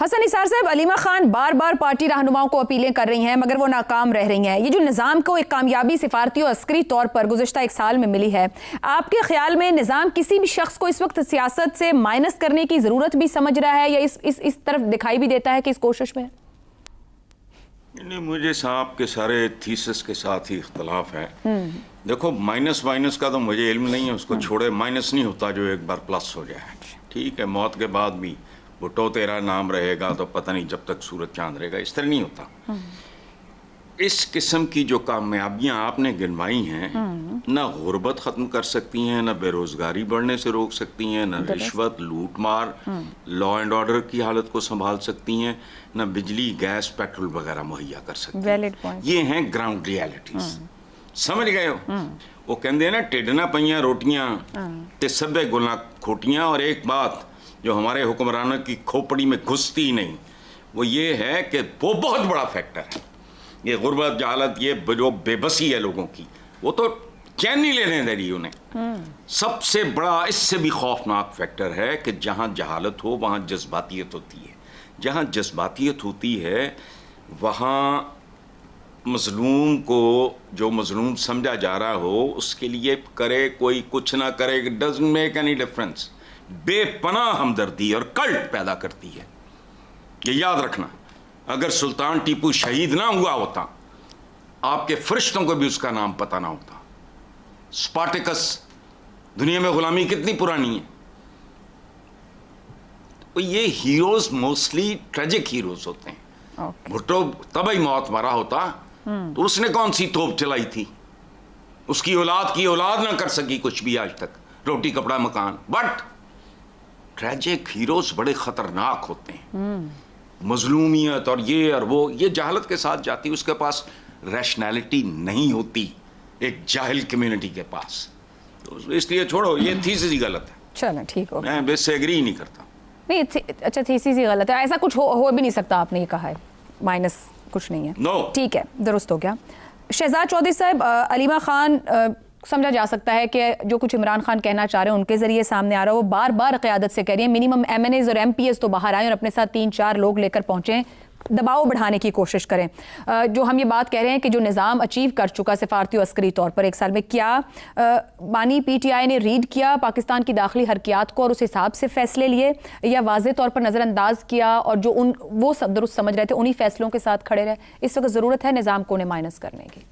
हसन निसार साहब, अलीमा खान बार बार पार्टी रहनुमाओं को अपीलें कर रही हैं मगर वो नाकाम रह रही हैं। ये जो निज़ाम को एक कामयाबी सिफारती और अस्करी तौर पर गुज़िश्ता एक साल में मिली है, आपके ख्याल में निज़ाम किसी भी शख्स को इस वक्त सियासत से माइनस करने की ज़रूरत भी समझ रहा है या इस तरफ दिखाई भी देता है कि इस कोशिश में? नहीं, मुझे साहब के सारे थीसिस के साथ ही इख्तलाफ है। देखो, माइनस का तो मुझे इल्म नहीं है, उसको छोड़े। माइनस नहीं होता जो एक बार प्लस हो जाए। ठीक है, मौत के बाद भी भुट्टो तेरा नाम रहेगा तो पता नहीं जब तक सूरज चांद रहेगा, इस तरह नहीं होता। इस किस्म की जो कामयाबियां आपने गिनवाई हैं, ना गुर्बत ख़त्म कर सकती हैं, ना बेरोज़गारी बढ़ने से रोक सकती हैं, ना रिश्वत लूट मार लॉ एंड ऑर्डर की हालत को संभाल सकती हैं, ना बिजली गैस पेट्रोल वगैरह मुहैया कर सकती हैं। ये हैं ग्राउंड रियलिटीज। समझ गए हो? वो कहते हैं ना, टिडना पइयां रोटियां ते सब्बे गुला खोटियां। और एक बात जो हमारे हुक्मरानों की खोपड़ी में घुसती ही नहीं, वो ये है कि वो बहुत बड़ा फैक्टर है। ये गुर्बत, जहालत, ये जो बेबसी है लोगों की, वो तो चैन नहीं लेने दे रही उन्हें। सबसे बड़ा इससे भी खौफनाक फैक्टर है कि जहाँ जहालत हो वहाँ जज्बातियत होती है। जहाँ जज्बातियत होती है वहाँ मजलूम को, जो मजलूम समझा जा रहा हो, उसके लिए करे कोई कुछ ना करे, it doesn't make any difference, बेपनाह हमदर्दी और कल्ट पैदा करती है। ये याद रखना, अगर सुल्तान टीपू शहीद ना हुआ होता, आपके फरिश्तों को भी उसका नाम पता ना होता। स्पार्टिकस, दुनिया में गुलामी कितनी पुरानी है। तो ये हीरोज मोस्टली ट्रेजिक हीरोज होते हैं। भुट्टो तब ही मौत मरा होता तो उसने कौन सी तोप चलाई थी? उसकी औलाद की औलाद ना कर सकी कुछ भी आज तक, रोटी कपड़ा मकान। बट ट्रेजिक हीरोज बड़े खतरनाक होते हैं। मजलूमियत और वो ये जहालत के साथ जाती, उसके पास रैशनैलिटी नहीं होती एक जाहिल कम्युनिटी के पास। तो इसलिए छोड़ो, ये थीसिस ही गलत है। चलो ठीक हो, मैं इससे एग्री नहीं करता। नहीं, अच्छा, थीसिस ही गलत है, ऐसा कुछ हो भी नहीं सकता। आपने ये कहा है माइनस कुछ नहीं है। ठीक है, दुरुस्त हो गया। शहजाद चौधरी साहब, अलीमा खान समझा जा सकता है कि जो कुछ इमरान खान कहना चाह रहे हैं उनके जरिए सामने आ रहा है, वो बार बार क़यादत से कह रही है। मिनिमम MNAs और MPs तो बाहर आए और अपने साथ 3-4 लोग लेकर पहुंचे, दबाव बढ़ाने की कोशिश करें। जो हम ये बात कह रहे हैं कि जो निज़ाम अचीव कर चुका सिफारती और अस्करी तौर पर 1 साल में, क्या बानी PTI ने रीड किया पाकिस्तान की दाखिली हरकियात को और उस हिसाब से फैसले लिए, या वाज़े तौर पर नज़रअंदाज किया और जो वो सब दुरुस्त समझ रहे थे उन्हीं फैसलों के साथ खड़े रहे? इस वक्त ज़रूरत है निज़ाम को उन्हें माइनस करने की।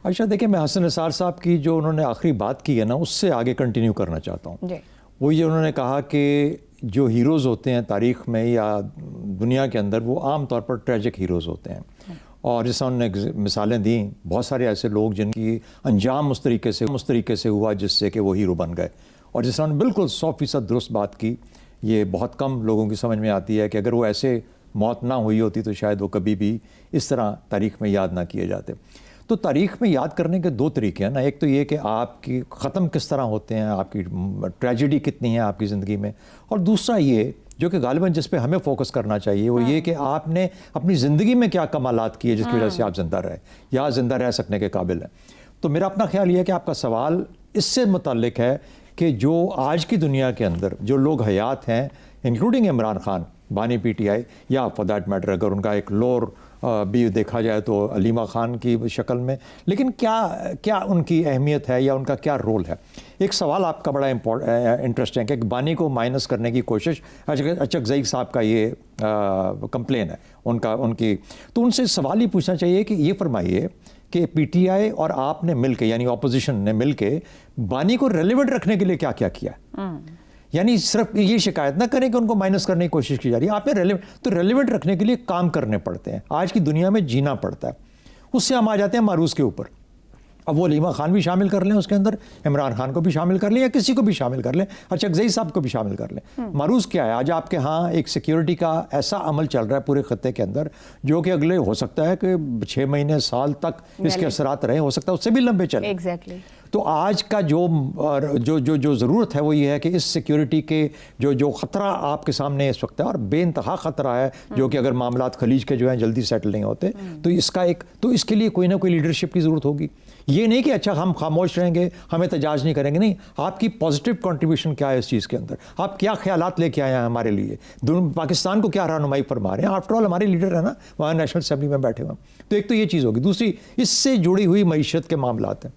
अच्छा, देखिए, मैं हसन निसार साहब की जो उन्होंने आखिरी बात की है ना, उससे आगे कंटिन्यू करना चाहता हूँ। वो ये उन्होंने कहा कि जो हीरोज़ होते हैं तारीख़ में या दुनिया के अंदर, वो आम तौर पर ट्रेजिक हीरोज़ होते हैं। और जैसा उन्होंने मिसालें दी, बहुत सारे ऐसे लोग जिनकी अंजाम उस तरीके से हुआ जिससे कि वो हीरो बन गए। और जिस उन्होंने बिल्कुल 100% दुरुस्त बात की, ये बहुत कम लोगों की समझ में आती है कि अगर वो ऐसे मौत ना हुई होती तो शायद वो कभी भी इस तरह तारीख़ में याद ना किए जाते। तो तारीख़ में याद करने के 2 तरीके हैं ना। एक तो ये कि आपकी ख़त्म किस तरह होते हैं, आपकी ट्रेजिडी कितनी है आपकी ज़िंदगी में, और दूसरा ये जो कि गालिबन जिस पे हमें फोकस करना चाहिए, वो ये कि आपने अपनी ज़िंदगी में क्या कमालात किए जिसकी वजह से आप ज़िंदा रहे या ज़िंदा रह सकने के काबिल हैं। तो मेरा अपना ख्याल ये है कि आपका सवाल इससे मुताल्लिक है कि जो आज की दुनिया के अंदर जो लोग हयात हैं, इंक्लूडिंग इमरान खान, बानी PTI, या फॉर दैट मैटर अगर उनका एक लोअर भी देखा जाए तो अलीमा खान की शक्ल में, लेकिन क्या उनकी अहमियत है या उनका क्या रोल है? एक सवाल आपका बड़ा इंटरेस्टिंग है कि बानी को माइनस करने की कोशिश, अचकज़ई साहब का ये कंप्लेन है उनकी। तो उनसे सवाल ही पूछना चाहिए कि ये फरमाइए कि PTI और आपने मिलके, यानी ऑपोजिशन ने मिलके, बानी को रेलिवेंट रखने के लिए क्या क्या किया? यानी सिर्फ ये शिकायत ना करें कि उनको माइनस करने की कोशिश की जा रही है। आपने रेलिवेंट रखने के लिए काम करने पड़ते हैं, आज की दुनिया में जीना पड़ता है। उससे हम आ जाते हैं मारूज़ के ऊपर। अब वो अलीमा खान भी शामिल कर लें उसके अंदर, इमरान खान को भी शामिल कर लें या किसी को भी शामिल कर लें, अचकज़ई साहब को भी शामिल कर लें। मारूज़ क्या है? आज आपके यहाँ एक सिक्योरिटी का ऐसा अमल चल रहा है पूरे खत्ते के अंदर जो कि अगले हो सकता है कि 6 महीने साल तक इसके असरात रहे, हो सकता है उससे भी लंबे चले। तो आज का जो जो जो जो ज़रूरत है वो ये है कि इस सिक्योरिटी के जो ख़तरा आपके सामने इस वक्त है, और बेइंतहा ख़तरा है, जो कि अगर मामलात खलीज के जो हैं जल्दी सेटल नहीं होते, तो इसके लिए कोई ना कोई लीडरशिप की ज़रूरत होगी। ये नहीं कि अच्छा हम खामोश रहेंगे, हम एहतजाज नहीं करेंगे, नहीं, आपकी पॉजिटिव कंट्रीब्यूशन क्या है इस चीज़ के अंदर, आप क्या ख्यालात लेके आए हैं हमारे लिए, पाकिस्तान को क्या रहनुमाई फरमा रहे हैं। आफ्टर ऑल हमारे लीडर है ना वहाँ नेशनल असेंबली में बैठे हुए। तो एक तो ये चीज़ होगी, दूसरी इससे जुड़ी हुई मईशत के मामलात हैं,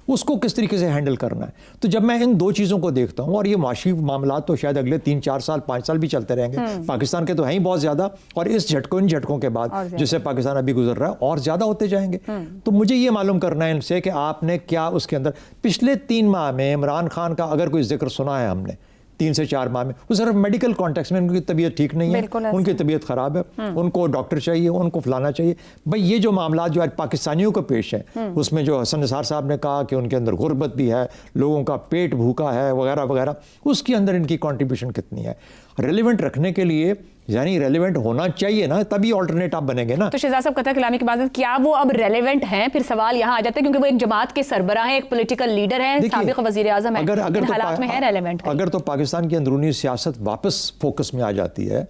उसको किस तरीके से हैंडल करना है। तो जब मैं इन दो चीज़ों को देखता हूँ, और ये माशी मामलात तो शायद अगले 3-4 साल 5 साल भी चलते रहेंगे, पाकिस्तान के तो हैं ही बहुत ज़्यादा, और इस इन झटकों के बाद जिससे पाकिस्तान अभी गुजर रहा है और ज़्यादा होते जाएंगे। तो मुझे ये मालूम करना है इनसे कि आपने क्या उसके अंदर पिछले 3 माह में इमरान खान का अगर कोई जिक्र सुना है हमने 3 से 4 माह में, वो सिर्फ मेडिकल कॉन्टेक्स्ट में उनकी तबीयत ठीक नहीं है, उनकी तबीयत ख़राब है, उनको डॉक्टर चाहिए, उनको फलाना चाहिए। भाई ये जो मामला जो आज पाकिस्तानियों को पेश है, उसमें जो हसन निसार साहब ने कहा कि उनके अंदर गुर्बत भी है, लोगों का पेट भूखा है वगैरह वगैरह, उसके अंदर इनकी कॉन्ट्रीब्यूशन कितनी है। रेलिवेंट रखने के लिए यानी रेलिवेंट होना चाहिए ना, तभी ऑल्टरनेट आप बनेंगे ना। तो शहजाद साहब कतर कलामी की बात, क्या वो अब रेलेवेंट हैं? फिर सवाल यहाँ आ जाता है क्योंकि वो एक जमात के सरबराह हैं, एक पॉलिटिकल लीडर हैं, साबिक वजीर आज़म हैं, इन हालात में है रेलेवेंट? अगर तो पाकिस्तान की अंदरूनी सियासत वापस फोकस में आ जाती है,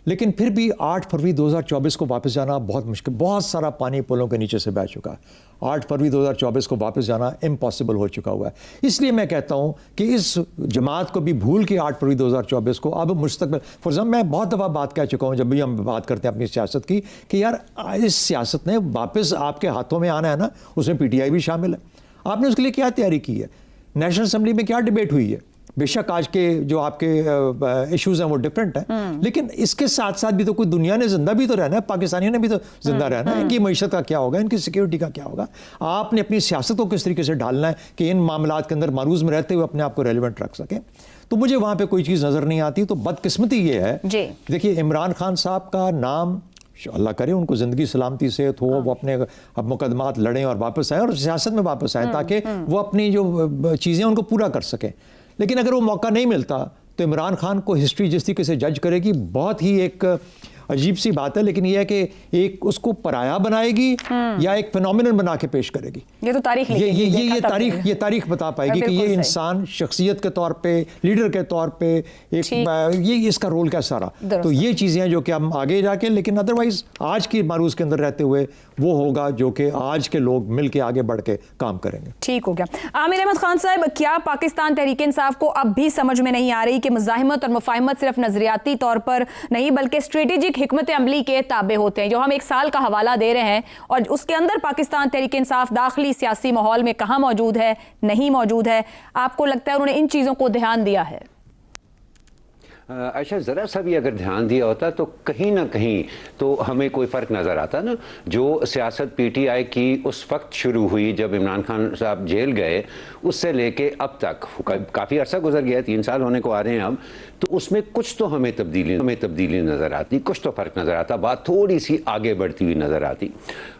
लेकिन फिर भी 8 फरवरी 2024 को वापस जाना बहुत मुश्किल, बहुत सारा पानी पुलों के नीचे से बह चुका है। 8 फरवरी 2024 को वापस जाना इम्पॉसिबल हो चुका हुआ है। इसलिए मैं कहता हूँ कि इस जमात को भी भूल के 8 फरवरी 2024 को अब मुस्तकबिल, फॉर एग्जाम्पल मैं बहुत दफ़ा बात कह चुका हूँ जब भी हम बात करते हैं अपनी सियासत की, कि यार इस सियासत ने वापस आपके हाथों में आना है ना, उसमें PTI भी शामिल है। आपने उसके लिए क्या तैयारी की है? नेशनल असेंबली में क्या डिबेट हुई है? बेशक आज के जो आपके इश्यूज हैं वो डिफरेंट हैं, लेकिन इसके साथ साथ भी तो कोई दुनिया ने जिंदा भी तो रहना है, पाकिस्तानियों ने भी तो जिंदा रहना है। इनकी मईशत का क्या होगा, इनकी सिक्योरिटी का क्या होगा? आपने अपनी सियासत को किस तरीके से डालना है कि इन मामलात के अंदर मारूज में रहते हुए अपने आप को रेलिवेंट रख सकें। तो मुझे वहाँ पर कोई चीज़ नज़र नहीं आती। तो बदकिस्मती ये है, देखिए इमरान खान साहब का नाम, अल्लाह करे उनको ज़िंदगी सलामती सेहत हो, वो अपने अब मुकदमात लड़ें और वापस आएँ और सियासत में वापस आएँ, ताकि वो अपनी जो चीज़ें उनको पूरा कर सकें। लेकिन अगर वो मौका नहीं मिलता तो इमरान खान को हिस्ट्री जिस तरीके से जज करेगी, बहुत ही एक अजीब सी बात है, लेकिन यह है कि एक उसको पराया बनाएगी या एक फिनोमिनन बना के पेश करेगी। ये तो तारीख ये तारीख बता पाएगी कि ये इंसान शख्सियत के तौर पे, लीडर के तौर पे एक ये इसका रोल कैसा रहा। तो ये चीज़ें हैं जो कि हम आगे जाके, लेकिन अदरवाइज आज की मारूज के अंदर रहते हुए वो होगा जो कि आज के लोग मिल के आगे बढ़ के काम करेंगे। ठीक हो गया। आमिर अहमद खान साहब, क्या पाकिस्तान तहरीक इंसाफ को अब भी समझ में नहीं आ रही कि मुज़ाहिमत और मुफाहिमत सिर्फ नजरियाती तौर पर नहीं बल्कि स्ट्रेटेजिक हिकमत अमली के ताबे होते हैं? जो हम 1 साल का हवाला दे रहे हैं और उसके अंदर पाकिस्तान तहरीक इंसाफ दाखिली सियासी माहौल में कहाँ मौजूद है, नहीं मौजूद है, आपको लगता है उन्होंने इन चीज़ों को ध्यान दिया है? अच्छा, ज़रा सा भी अगर ध्यान दिया होता तो कहीं ना कहीं तो हमें कोई फ़र्क नज़र आता ना। जो सियासत PTI की उस वक्त शुरू हुई जब इमरान खान साहब जेल गए, उससे लेके अब तक काफ़ी अर्सा गुजर गया, 3 साल होने को आ रहे हैं अब, तो उसमें कुछ तो हमें तब्दीली नज़र आती, कुछ तो फ़र्क नज़र आता, बात थोड़ी सी आगे बढ़ती हुई नज़र आती।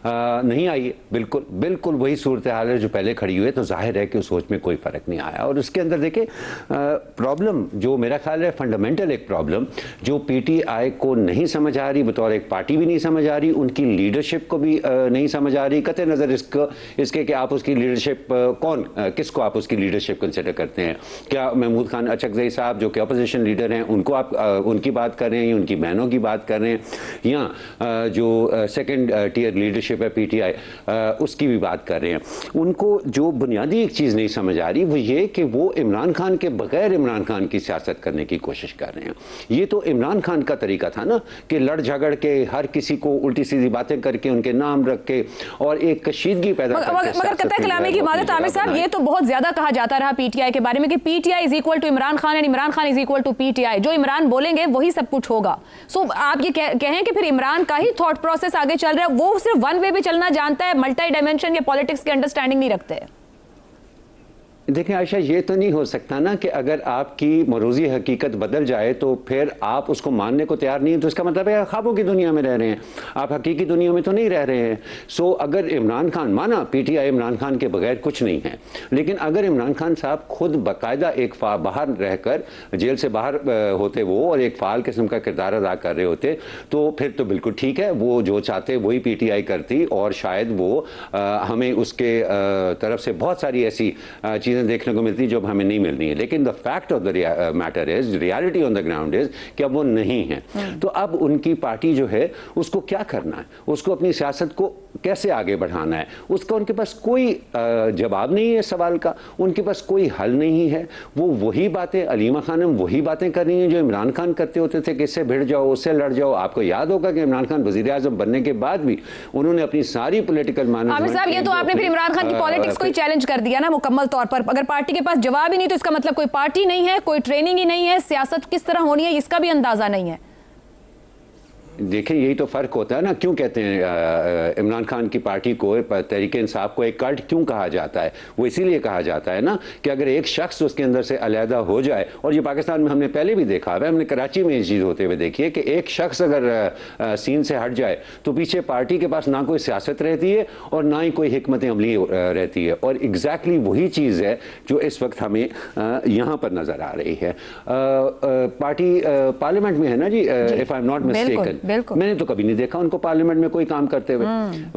नहीं आई, बिल्कुल वही सूरत हाल है जो पहले खड़ी हुई है। तो जाहिर है कि उस सोच में कोई फ़र्क नहीं आया। और उसके अंदर देखिए प्रॉब्लम जो मेरा ख्याल है फंडामेंटल एक प्रॉब्लम जो PTI को नहीं समझ आ रही, बतौर एक पार्टी भी नहीं समझ आ रही, उनकी लीडरशिप को भी नहीं समझ आ रही। कतई नज़र इसके कि आप उसकी लीडरशिप किसको आप उसकी लीडरशिप कंसिडर करते हैं। क्या महमूद खान अचकज़ई साहब जो कि अपोजिशन लीडर हैं उनको आप उनकी बात कर रहे हैं, या उनकी बहनों की बात कर रहे हैं, या जो सेकंड टियर लीडरशिप है PTI उसकी भी बात कर रहे हैं? उनको जो बुनियादी एक चीज़ नहीं समझ आ रही वो ये कि वो इमरान खान के बगैर इमरान खान की सियासत करने की कोशिश कर रहे हैं। ये तो इमरान खान का तरीका था ना कि लड़ झगड़ के हर किसी को उल्टी सीधी बातें करके उनके नाम रख के और एक कशीदगी पैदा करके। मगर कतई कलामी की बात है आमिर साहब, ये तो बहुत ज्यादा कहा जाता रहा PTI के बारे में कि PTI is equal to Imran Khan and Imran Khan is equal to PTI। जो इमरान बोलेंगे वही सब कुछ होगा। सो आप ये कहें कि फिर इमरान का ही थॉट प्रोसेस आगे चल रहा है, वो सिर्फ वन वे पे चलना जानता है, मल्टी डायमेंशन या पॉलिटिक्स की अंडरस्टैंडिंग नहीं रखते? देखिए आयशा, ये तो नहीं हो सकता ना कि अगर आपकी मरोज़ी हकीकत बदल जाए तो फिर आप उसको मानने को तैयार नहीं है, तो इसका मतलब है आप ख्वाबों की दुनिया में रह रहे हैं, आप हकीकी दुनिया में तो नहीं रह रहे हैं। सो अगर इमरान खान, माना पीटीआई इमरान खान के बगैर कुछ नहीं है, लेकिन अगर इमरान खान साहब खुद बाकायदा एक बाहर रहकर, जेल से बाहर होते वो और एक फ़ाल किस्म का किरदार अदा कर रहे होते, तो फिर तो बिल्कुल ठीक है, वो जो चाहते वही पीटीआई करती और शायद वो हमें उसके तरफ से बहुत सारी ऐसी चीज़ें देखने को मिलती जो हमें नहीं मिलनी है। लेकिन the fact of the matter is, reality on the ground is कि अब वो नहीं है। तो अब उनकी पार्टी जो है उसको क्या करना है, उसको अपनी सियासत को कैसे आगे बढ़ाना है, उसका उनके पास कोई जवाब नहीं है सवाल का, उनके पास कोई हल नहीं है। वो वही बातें, अलीमा खानम वही बातें कर रही हैं जो इमरान खान करते होते थे कि इससे भिड़ जाओ, उससे लड़ जाओ। आपको याद होगा कि इमरान खान वज़ीर आज़म बनने के बाद भी उन्होंने अपनी सारी पॉलिटिकल आमिर साहब, ये तो आपने फिर इमरान खान की पॉलिटिक्स को ही चैलेंज कर दिया ना मुकम्मल तौर पर। अगर पार्टी के पास जवाब ही नहीं तो इसका मतलब कोई पार्टी नहीं है, कोई ट्रेनिंग ही नहीं है, सियासत किस तरह होनी है इसका भी अंदाजा नहीं है। देखिए यही तो फ़र्क होता है ना। क्यों कहते हैं इमरान खान की पार्टी को, तहरीक इंसाफ को एक कल्ट क्यों कहा जाता है? वो इसीलिए कहा जाता है ना कि अगर एक शख्स उसके अंदर से अलहदा हो जाए, और ये पाकिस्तान में हमने पहले भी देखा है, हमने कराची में ये चीज़ होते हुए देखी है कि एक शख्स अगर सीन से हट जाए तो पीछे पार्टी के पास ना कोई सियासत रहती है और ना ही कोई हिकमत अमली रहती है। और एग्जैक्टली वही चीज़ है जो इस वक्त हमें यहाँ पर नज़र आ रही है। पार्टी पार्लियामेंट में है ना जी, if I am not mistaken. मैंने तो कभी नहीं देखा उनको पार्लियामेंट में कोई काम करते हुए।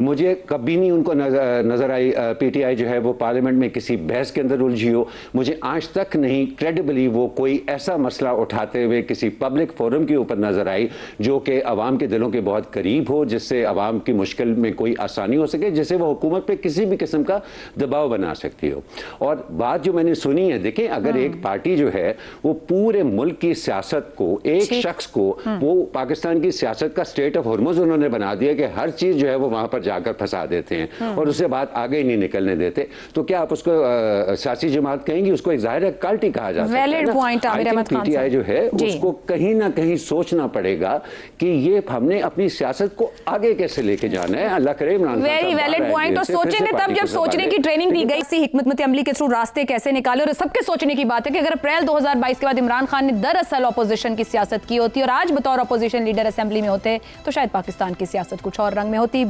मुझे कभी नहीं उनको नजर आई पीटीआई जो है वो पार्लियामेंट में किसी बहस के अंदर उलझी हो। मुझे आज तक नहीं क्रेडिबली वो कोई ऐसा मसला उठाते हुए किसी पब्लिक फोरम के ऊपर नजर आई जो कि अवाम के दिलों के बहुत करीब हो, जिससे अवाम की मुश्किल में कोई आसानी हो सके, जिससे वो हुकूमत पे किसी भी किस्म का दबाव बना सकती हो। और बात जो मैंने सुनी है, देखें अगर एक पार्टी जो है वो पूरे मुल्क की सियासत को, एक शख्स को, वो पाकिस्तान की सियासत का स्टेट ऑफ हॉर्मोज उन्होंने बना दिया कि हर चीज जो है वो वहां पर जाकर फंसा देते हैं और उससे बात आगे ही नहीं निकलने देते, तो क्या आप उसको सियासी जमात कहेंगी? उसको एक जाहिर है कल्ट ही कहा जा सकता है। Valid point Aamir Ahmed Khan PTI जो है उसको कहीं ना कहीं सोचना पड़ेगा कि ये हमने अपनी सियासत को आगे कैसे लेके जाना है। अल्लाह करे Imran Khan very valid point. तो सोचेंगे तब जब सोचने की ट्रेनिंग दी गई, हिकमत अमली के थ्रू रास्ते कैसे निकाले। और सबके सोचने की बात है कि अगर अप्रैल 2022 के बाद इमरान खान ने दरअसल ऑपोजिशन की सियासत की होती और आज बतौर ऑपोजिशन लीडर असेंबली में होते तो शायद पाकिस्तान की सियासत कुछ और रंग में होती।